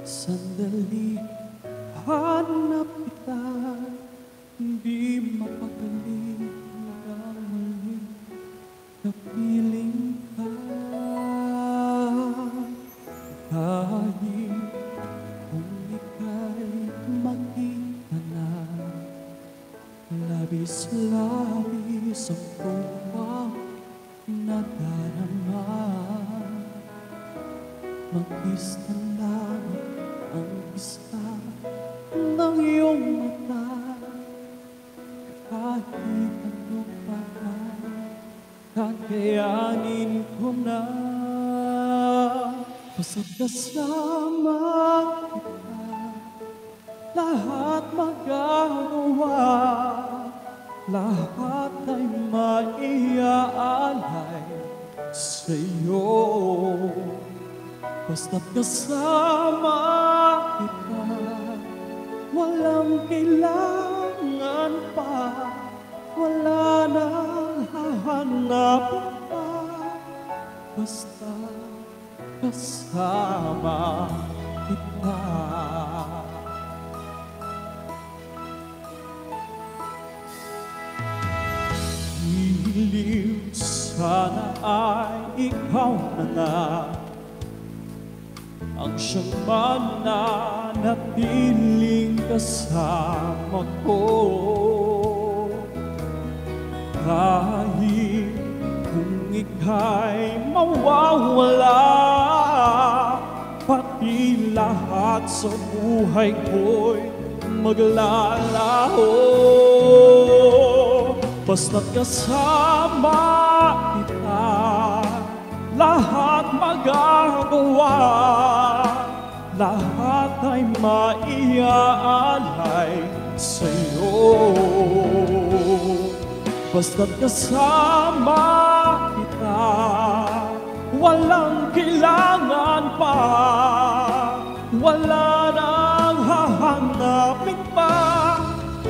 Sandali, hanap kita, hindi mapagaling hanggang muli kapiling ka. Kahit kung ika'y makita na, labis-labis ang tuwa nadarama. Mag-kiss na lang ang isa ng iyong mata, kahit ano pa kakayanin ko na. Basta't kasama kita, lahat magagawa, lahat ay maiaalay sa'yo. Basta't kasama kita, walang kailangan pa, wala nang hahanapin pa. Basta kasama kita. Hiling sana ay ikaw na nga ang siyang mananatiling kasama ko. Kahit kung ika'y mawawala, pati lahat sa buhay ko'y maglalaho. Basta't kasama kita, lahat magagawa, lahat ay maiaalay sa'yo. Basta't kasama kita, walang kailangan pa, wala nang hahanapin pa.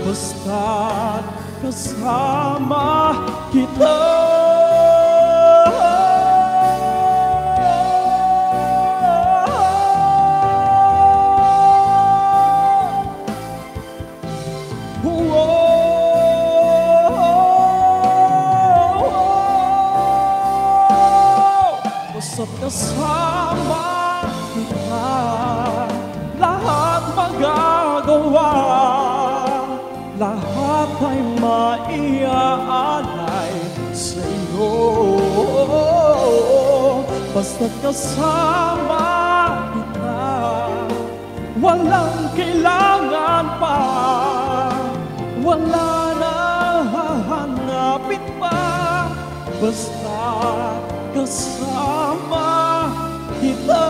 Basta't kasama kita. Basta't kasama kita, lahat magagawa, lahat ay maiaalay sa'yo. Basta't kasama kita, walang kailangan pa, wala nang hahanapin pa. Basta't kasama kita.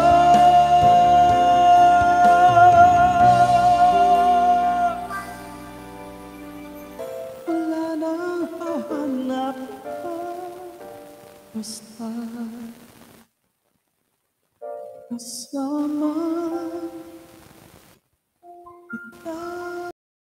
Wala nang hahanap pa, basta kasama